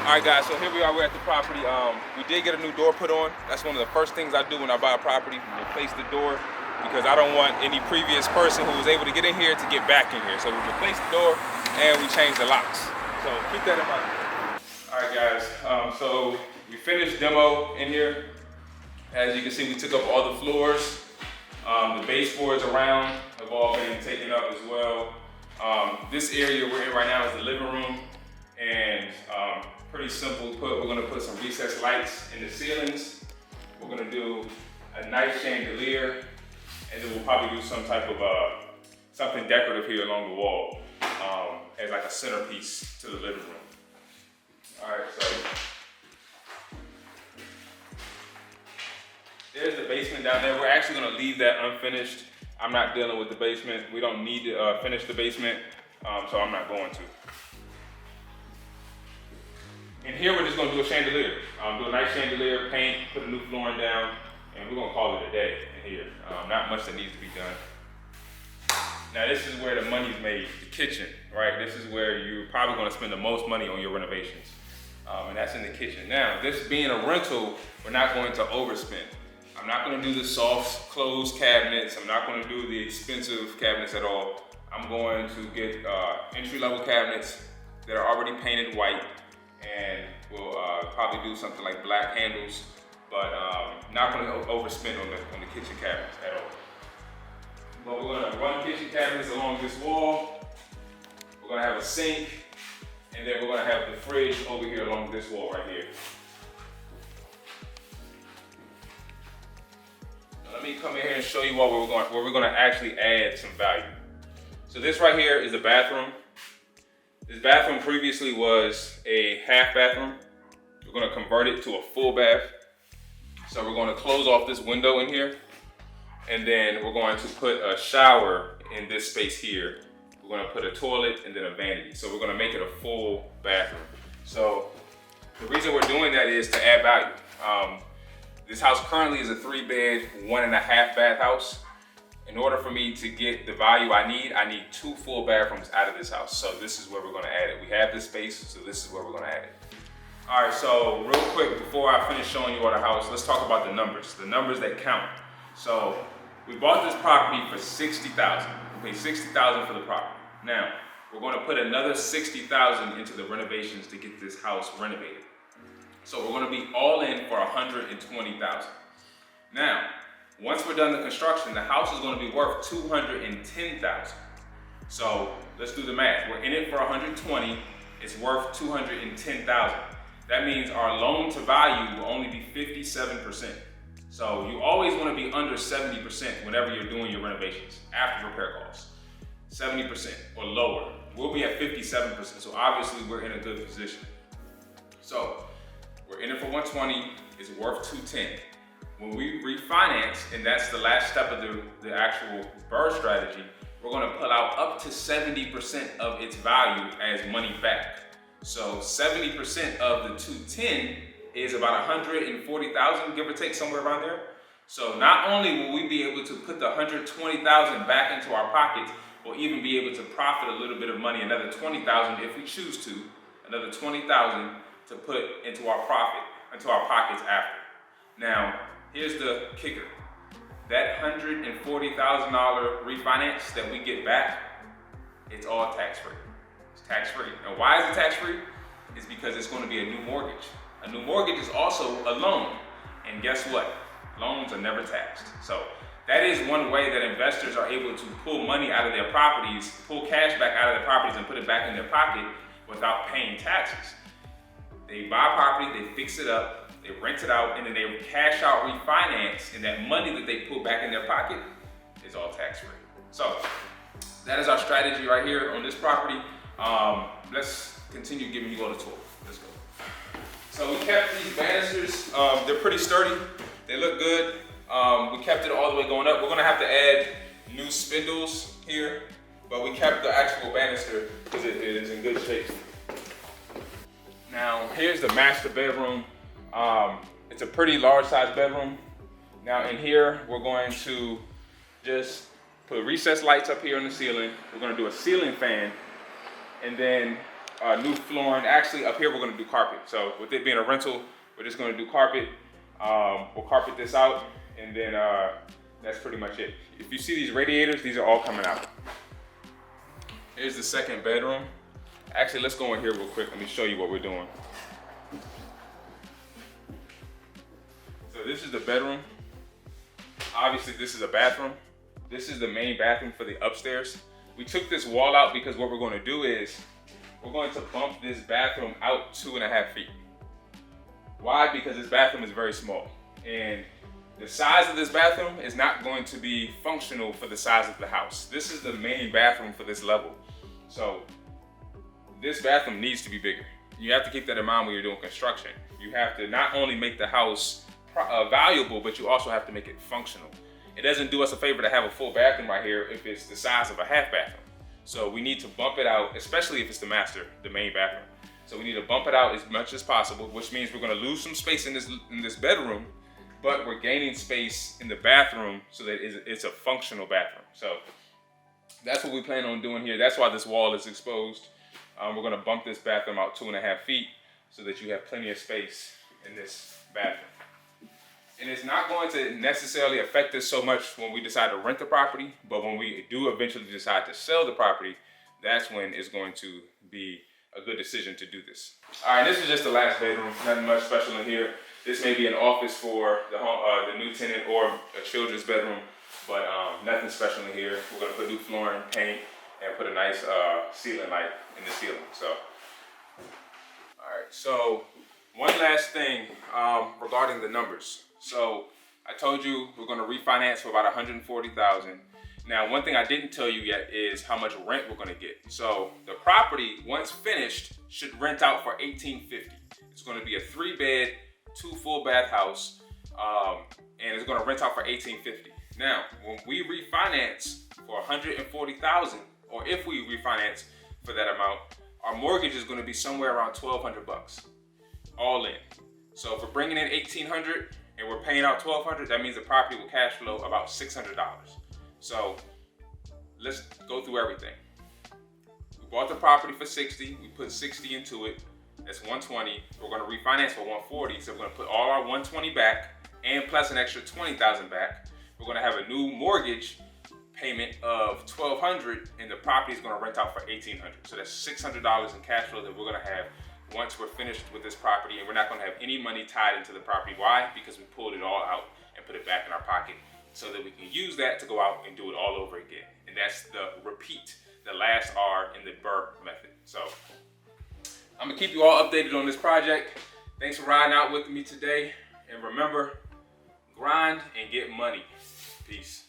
All right, guys, so here we are, we're at the property. We did get a new door put on. That's one of the first things I do when I buy a property, replace the door, because I don't want any previous person who was able to get in here to get back in here. So we replaced the door and we changed the locks. So keep that in mind. All right, guys, so we finished demo in here. As you can see, we took up all the floors. The baseboards around have all been taken up as well. This area we're in right now is the living room, and pretty simple. We're gonna put some recessed lights in the ceilings. We're gonna do a nice chandelier, and then we'll probably do some type of something decorative here along the wall as like a centerpiece to the living room. All right, so there's the basement down there. We're actually gonna leave that unfinished. I'm not dealing with the basement. We don't need to finish the basement, so I'm not going to. And here we're just gonna do a chandelier. Do a nice chandelier, paint, put a new flooring down, and we're gonna call it a day in here. Not much that needs to be done. Now this is where the money's made, the kitchen, right? This is where you're probably gonna spend the most money on your renovations. And that's in the kitchen. Now, this being a rental, we're not going to overspend. I'm not gonna do the soft closed cabinets. I'm not gonna do the expensive cabinets at all. I'm going to get entry-level cabinets that are already painted white, and we'll probably do something like black handles, but not gonna overspend on the kitchen cabinets at all. But we're gonna run kitchen cabinets along this wall. We're gonna have a sink, and then we're gonna have the fridge over here along this wall right here. Let me come in here and show you where we're gonna actually add some value. So this right here is the bathroom. This bathroom previously was a half bathroom. We're gonna convert it to a full bath. So we're gonna close off this window in here, and then we're going to put a shower in this space here. We're gonna put a toilet and then a vanity. So we're gonna make it a full bathroom. So the reason we're doing that is to add value. This house currently is a 3-bed, 1.5 bath house. In order for me to get the value I need 2 full bathrooms out of this house. So this is where we're gonna add it. We have this space, so this is where we're gonna add it. All right, so real quick, before I finish showing you all the house, let's talk about the numbers that count. So we bought this property for $60,000. We paid $60,000 for the property. Now, we're gonna put another $60,000 into the renovations to get this house renovated. So we're gonna be all in for $120,000. Now, once we're done the construction, the house is gonna be worth $210,000. So let's do the math. We're in it for $120,000, it's worth $210,000. That means our loan to value will only be 57%. So you always wanna be under 70% whenever you're doing your renovations, after repair costs. 70% or lower. We'll be at 57%, so obviously we're in a good position. So we're in it for $120,000, it's worth $210,000. When we refinance, and that's the last step of the actual BRRRR strategy, we're gonna pull out up to 70% of its value as money back. So 70% of the $210,000 is about $140,000, give or take, somewhere around there. So not only will we be able to put the $120,000 back into our pockets, we'll even be able to profit a little bit of money, another $20,000 if we choose to, another $20,000 to put into our pockets after. Now, here's the kicker. That $140,000 refinance that we get back, it's all tax-free. It's tax-free. And why is it tax-free? It's because it's gonna be a new mortgage. A new mortgage is also a loan. And guess what? Loans are never taxed. So that is one way that investors are able to pull money out of their properties, pull cash back out of their properties and put it back in their pocket without paying taxes. They buy property, they fix it up, they rent it out, and then they cash out, refinance, and that money that they put back in their pocket is all tax-free. So that is our strategy right here on this property. Let's continue giving you all the tour. Let's go. So we kept these banisters. They're pretty sturdy. They look good. We kept it all the way going up. We're gonna have to add new spindles here, but we kept the actual banister because it is in good shape. Now, here's the master bedroom. It's a pretty large size bedroom. Now in here, we're going to just put recessed lights up here on the ceiling. We're gonna do a ceiling fan, and then new flooring. Actually, up here we're gonna do carpet. So with it being a rental, we're just gonna do carpet. We'll carpet this out, and then that's pretty much it. If you see these radiators, these are all coming out. Here's the second bedroom. Actually, let's go in here real quick. Let me show you what we're doing. So this is the bedroom. Obviously, this is a bathroom. This is the main bathroom for the upstairs. We took this wall out because what we're going to do is we're going to bump this bathroom out 2.5 feet. Why? Because this bathroom is very small, and the size of this bathroom is not going to be functional for the size of the house. This is the main bathroom for this level. So this bathroom needs to be bigger. You have to keep that in mind when you're doing construction. You have to not only make the house valuable, but you also have to make it functional. It doesn't do us a favor to have a full bathroom right here if it's the size of a half bathroom. So we need to bump it out, especially if it's the main bathroom. So we need to bump it out as much as possible, which means we're gonna lose some space in this bedroom, but we're gaining space in the bathroom so that it's a functional bathroom. So that's what we plan on doing here. That's why this wall is exposed. We're gonna bump this bathroom out 2.5 feet so that you have plenty of space in this bathroom. And it's not going to necessarily affect us so much when we decide to rent the property, but when we do eventually decide to sell the property, that's when it's going to be a good decision to do this. All right, this is just the last bedroom. Nothing much special in here. This may be an office for the new tenant or a children's bedroom, but nothing special in here. We're gonna put new flooring, paint, and put a nice ceiling light in the ceiling. So, all right. So one last thing regarding the numbers. So I told you we're gonna refinance for about $140,000. Now, one thing I didn't tell you yet is how much rent we're gonna get. So the property, once finished, should rent out for $1,850. It's gonna be a 3-bed, 2 full bath house, and it's gonna rent out for $1,850. Now, when we refinance for $140,000, or if we refinance for that amount, our mortgage is gonna be somewhere around $1,200, all in. So if we're bringing in $1,800 and we're paying out $1,200, that means the property will cash flow about $600. So let's go through everything. We bought the property for $60. We put $60 into it. That's $120. We're going to refinance for $140. So we're going to put all our $120 back and plus an extra $20,000 back. We're going to have a new mortgage payment of $1,200, and the property is going to rent out for $1,800. So that's $600 in cash flow that we're going to have once we're finished with this property, and we're not going to have any money tied into the property. Why? Because we pulled it all out and put it back in our pocket, so that we can use that to go out and do it all over again. And that's the repeat, the last R in the BRRRR method. So I'm gonna keep you all updated on this project. Thanks for riding out with me today. And remember, grind and get money. Peace.